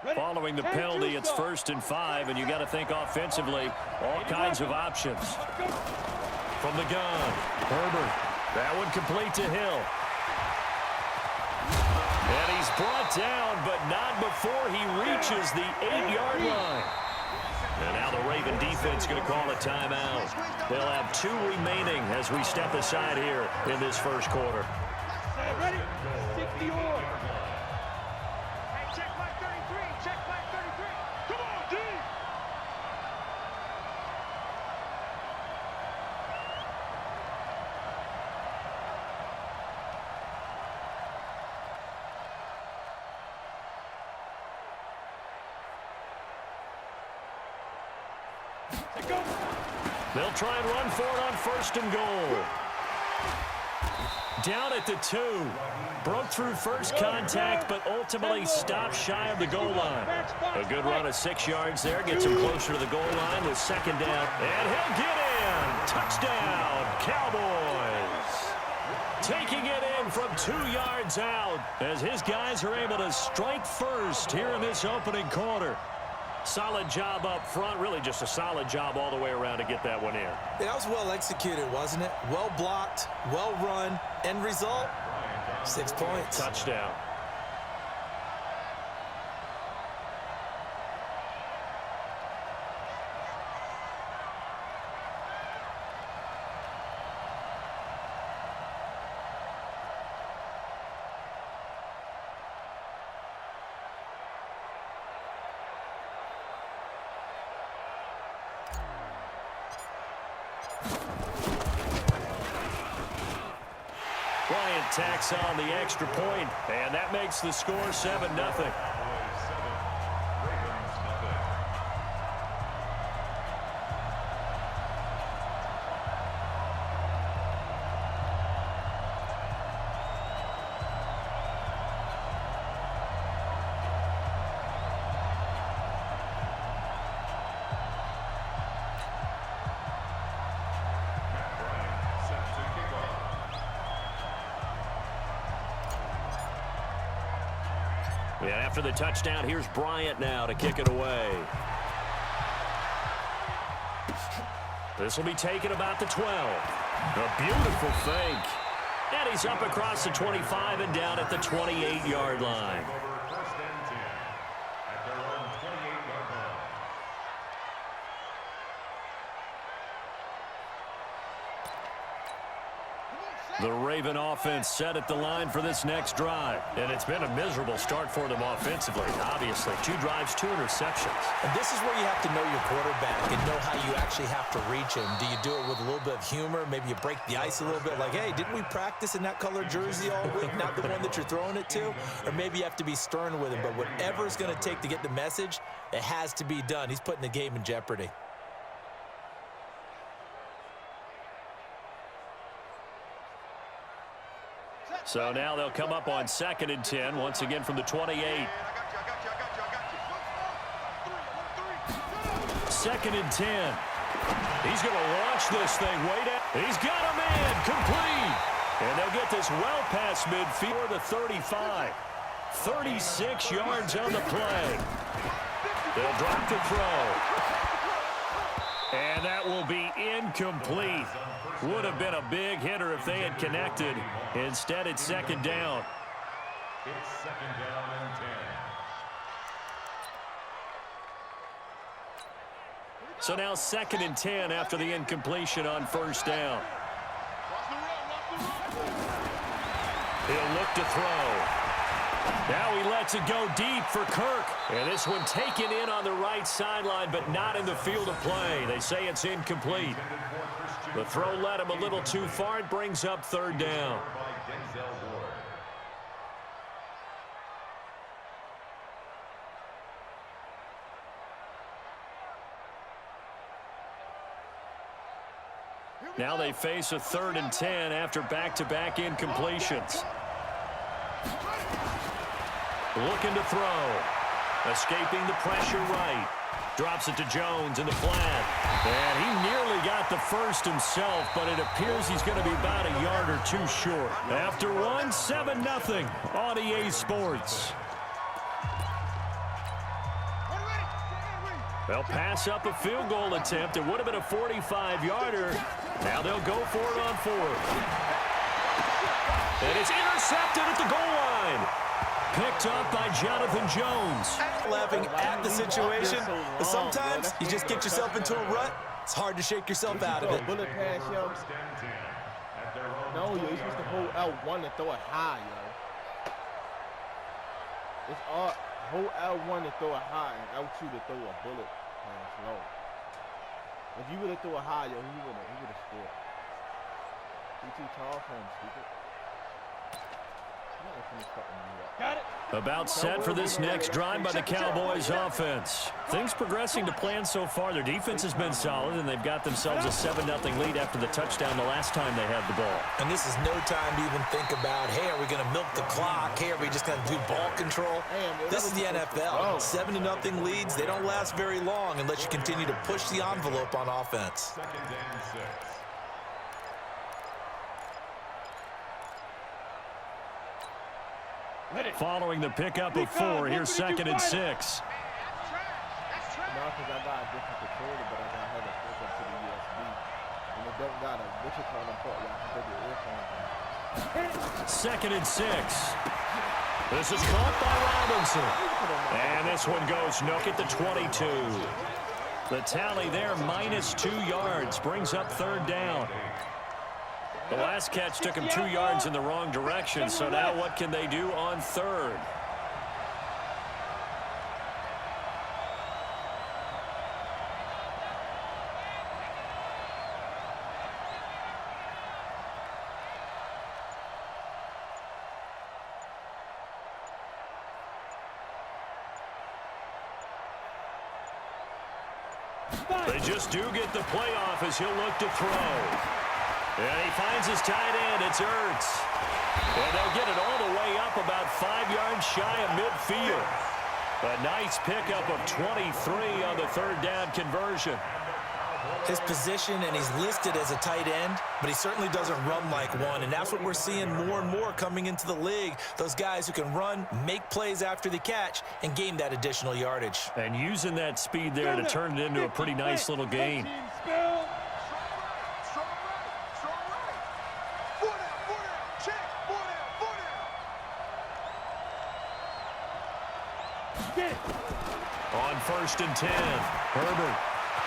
Following the penalty, it's 1st and 5, and you got to think offensively, all kinds of options. From the gun, Herbert. That one complete to Hill. And he's brought down, but not before he reaches the 8-yard line. And now the Raven defense going to call a timeout. They'll have 2 remaining as we step aside here in this first quarter. Ready? 60 on. They'll try and run for it on 1st and goal. Down at the 2. Broke through first contact, but ultimately stopped shy of the goal line. A good run of 6 yards there. Gets him closer to the goal line with 2nd down. And he'll get in. Touchdown, Cowboys. Taking it in from 2 yards out as his guys are able to strike first here in this opening quarter. Solid job up front, really just a solid job all the way around to get that one in. That was well executed, wasn't it? Well blocked, well run. End result, 6 points. Touchdown. Bryant tacks on the extra point, and that makes the score 7-0. And after the touchdown, here's Bryant now to kick it away. This will be taken about the 12. A beautiful fake. And he's up across the 25 and down at the 28-yard line. The Raven offense set at the line for this next drive. And it's been a miserable start for them offensively, obviously. 2 drives, 2 interceptions. And this is where you have to know your quarterback and know how you actually have to reach him. Do you do it with a little bit of humor? Maybe you break the ice a little bit like, hey, didn't we practice in that color jersey all week? Not the one that you're throwing it to? Or maybe you have to be stern with him. But whatever it's going to take to get the message, it has to be done. He's putting the game in jeopardy. So now they'll come up on 2nd and 10, once again from the 28. 2nd and 10. He's going to launch this thing way down. He's got a man complete. And they'll get this well past midfield to 35. 36 yards on the play. They'll drop the throw. And that will be incomplete. Would have been a big hitter if they had connected. Instead, it's 2nd down. It's 2nd down and 10. So now 2nd and 10 after the incompletion on 1st down. He'll look to throw. Now he lets it go deep for Kirk. And this one taken in on the right sideline, but not in the field of play. They say it's incomplete. The throw led him a little too far. It brings up 3rd down. Now they face a 3rd and 10 after back-to-back incompletions. Looking to throw. Escaping the pressure right. Drops it to Jones in the flat. And he nearly got the first himself, but it appears he's going to be about a yard or 2 short. After one, 7-0 on EA Sports. They'll pass up a field goal attempt. It would have been a 45-yarder. Now they'll go for it on 4th. And it's intercepted at the goal line. Picked up by Jonathan Jones. Laughing at the situation, but sometimes you just get yourself into a rut. It's hard to shake yourself out of it. Bullet pass, yo. No, yo, you're supposed to hold L1 and throw it high, yo. It's all hold L1 to throw it high and L2 to throw a bullet pass low. If you would have thrown it high, yo, he would have scored. He's too tall for him, stupid. Got it. About set for this next drive by the Cowboys offense. Things progressing to plan so far. Their defense has been solid, and they've got themselves a 7-0 lead after the touchdown the last time they had the ball. And this is no time to even think about, hey, are we going to milk the clock? Hey, are we just going to do ball control? This is the NFL. 7-0 leads, they don't last very long unless you continue to push the envelope on offense. Second and 6. Following the pickup of 4, here's 2nd and 6. No, because I got a different controller, but I got to have it hooked up to the USB. And it don't got a, what you call them, port, y'all can put the earphones in. 2nd and 6. This is caught by Robinson. And this one goes no at the 22. The tally there, -2 yards, brings up 3rd down. The last catch took him 2 yards in the wrong direction, so now what can they do on 3rd? They just do get the playoff as he'll look to throw. And he finds his tight end. It's Ertz. And they'll get it all the way up about 5 yards shy of midfield. A nice pickup of 23 on the 3rd down conversion. His position, and he's listed as a tight end, but he certainly doesn't run like one, and that's what we're seeing more and more coming into the league. Those guys who can run, make plays after the catch, and gain that additional yardage. And using that speed there to turn it into a pretty nice little game. On 1st and 10, Herbert.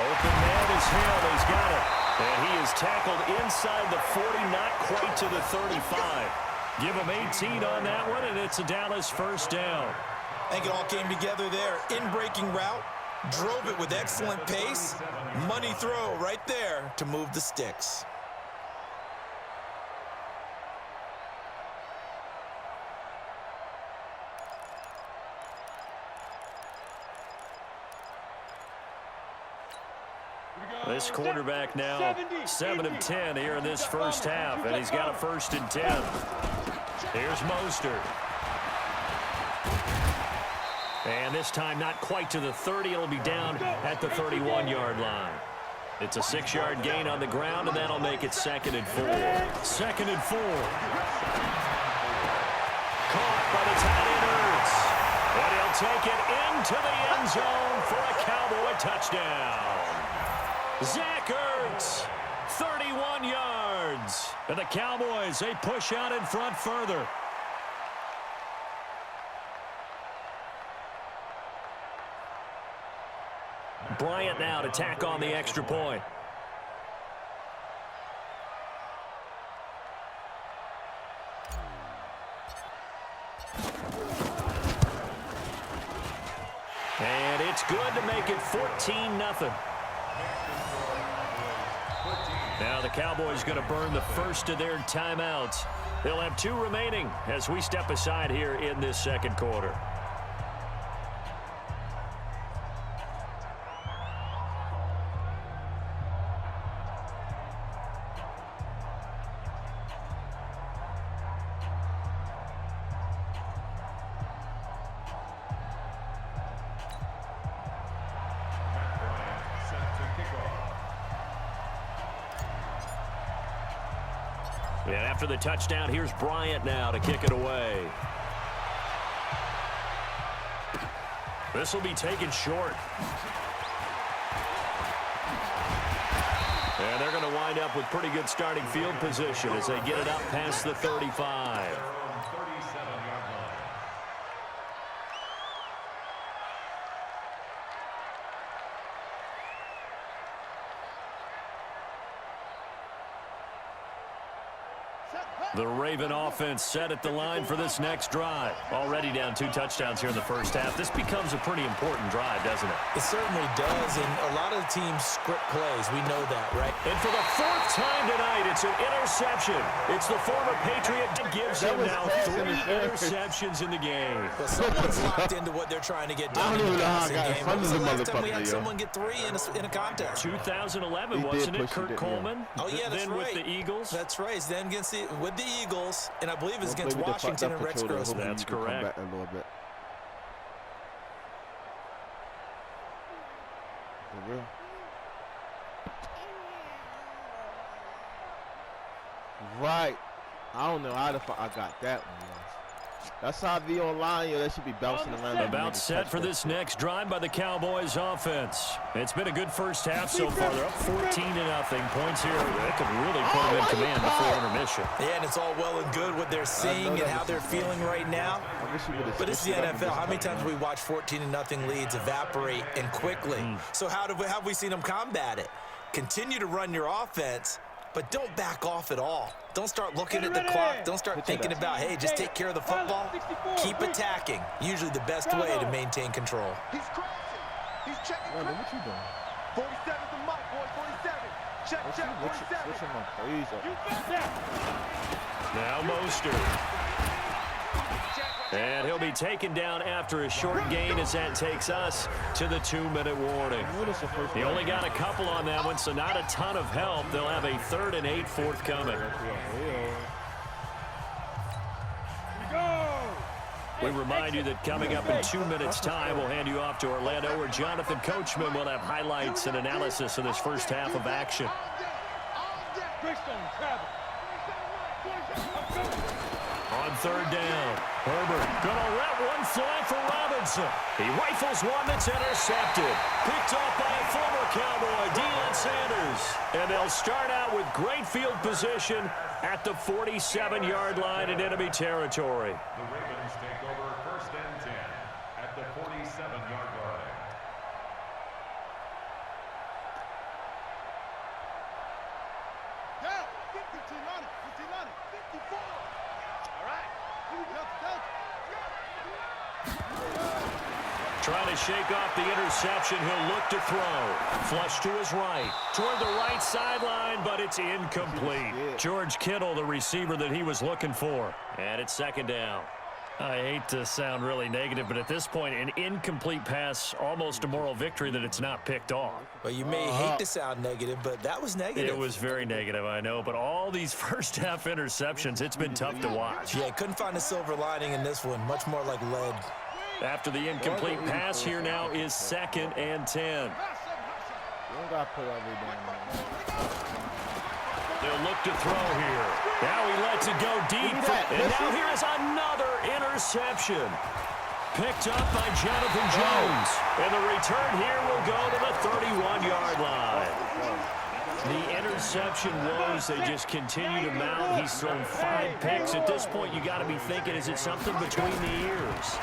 Open man is Hill. He's got it. And he is tackled inside the 40, not quite to the 35. Give him 18 on that one, and it's a Dallas 1st down. I think it all came together there. In-breaking route, drove it with excellent pace. Money throw right there to move the sticks. This quarterback now 7 of 10 here in this first half, and he's got a 1st and 10. Here's Mostert. And this time not quite to the 30. It'll be down at the 31-yard line. It's a 6-yard gain on the ground, and that'll make it 2nd and 4. 2nd and 4. Caught by the tight end Ertz. And he'll take it into the end zone for a Cowboy touchdown. Zach Ertz, 31 yards. And the Cowboys, they push out in front further. Bryant now to tack on the extra point. And it's good to make it 14-0. Now the Cowboys going to burn the first of their timeouts. They'll have 2 remaining as we step aside here in this second quarter. And after the touchdown, here's Bryant now to kick it away. This will be taken short. And they're going to wind up with pretty good starting field position as they get it up past the 35. The Raven offense set at the line for this next drive. Already down 2 touchdowns here in the first half. This becomes a pretty important drive, doesn't it? It certainly does, and a lot of teams script plays. We know that, right? And for the 4th time tonight, it's an interception. It's the former Patriot that gives him now 3 interceptions in the game. Well, someone's locked into what they're trying to get done. I don't even know how I got game. hundreds of Last time we motherfuckers, had yo. someone get 3 in a contest. 2011, He did wasn't it, push it, Kurt didn't he? Coleman? Oh, yeah, that's then right. with the Eagles. That's right. Then with the Eagles, and I believe it's Don't against play with the Washington and fucked up Rex controller. Grossman. That's You can come correct. back a little bit. For real. Right. I don't know how the fuck I got that one, yo. That's how the online, yo. That should be bouncing around. About set for this next drive by the Cowboys offense. It's been a good first half so far. They're up 14-0. Points here. That could really put them in command before intermission. Yeah, and it's all well and good what they're seeing and how they're feeling right now. But it's the NFL. How many times we watch 14-0 leads evaporate and quickly? So how have we seen them combat it? Continue to run your offense, but don't back off at all. Don't start looking at the clock. Don't start thinking about, hey, just take care of the football. Keep attacking. Usually the best way to maintain control. He's crossing. He's checking. What you doing? 47's the mic, boy. 47. Check, check. 47. Switch him up. Easy. You got that. Now Mostert. And he'll be taken down after a short gain as that takes us to the 2-minute warning. He only got a couple on that one, so not a ton of help. They'll have a 3rd and 8 forthcoming. We remind you that coming up in 2 minutes' time, we'll hand you off to Orlando, where Jonathan Coachman will have highlights and analysis of this first half of action. On 3rd down, Herbert gonna let one fly for Robinson. He rifles one that's intercepted. Picked up by a former Cowboy, Deion Sanders. And they'll start out with great field position at the 47-yard line in enemy territory. The Ravens take over 1st and 10 at the 47-yard line. Down. 50 on it. 50 on it. 54. All right. Trying to shake off the interception. He'll look to throw. Flush to his right. Toward the right sideline, but it's incomplete. George Kittle, the receiver that he was looking for. And it's 2nd down. I hate to sound really negative, but at this point, an incomplete pass, almost a moral victory that it's not picked off. Well, you may hate to sound negative, but that was negative. It was very negative, I know, but all these first half interceptions, it's been tough to watch. Yeah, couldn't find a silver lining in this one. Much more like lead. After the incomplete pass, here now is 2nd and 10. You don't got to put every down. They'll look to throw here. Now he lets it go deep. And now here is another interception. Picked up by Jonathan Jones. And the return here will go to the 31-yard line. The interception woes, they just continue to mount. He's thrown 5 picks. At this point, you got to be thinking, is it something between the ears?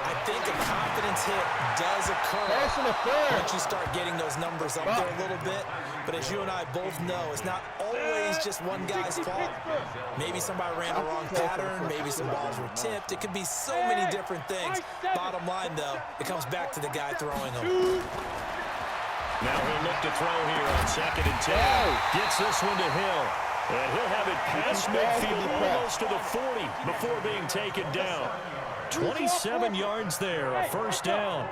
I think a confidence hit does occur once you start getting those numbers up there a little bit. But as you and I both know, it's not always just one guy's fault. Maybe somebody ran the wrong pattern. Maybe some balls were tipped. It could be so many different things. Bottom line, though, it comes back to the guy throwing them. Now he'll look to throw here on 2nd and 10. Gets this one to Hill. And he'll have it past midfield almost to the 40 before being taken down. 27 yards there, a 1st down.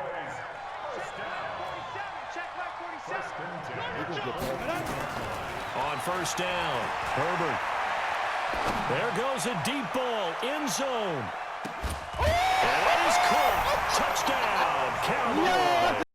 On 1st down, Herbert. There goes a deep ball, end zone. And it is caught. Touchdown, Cowboys.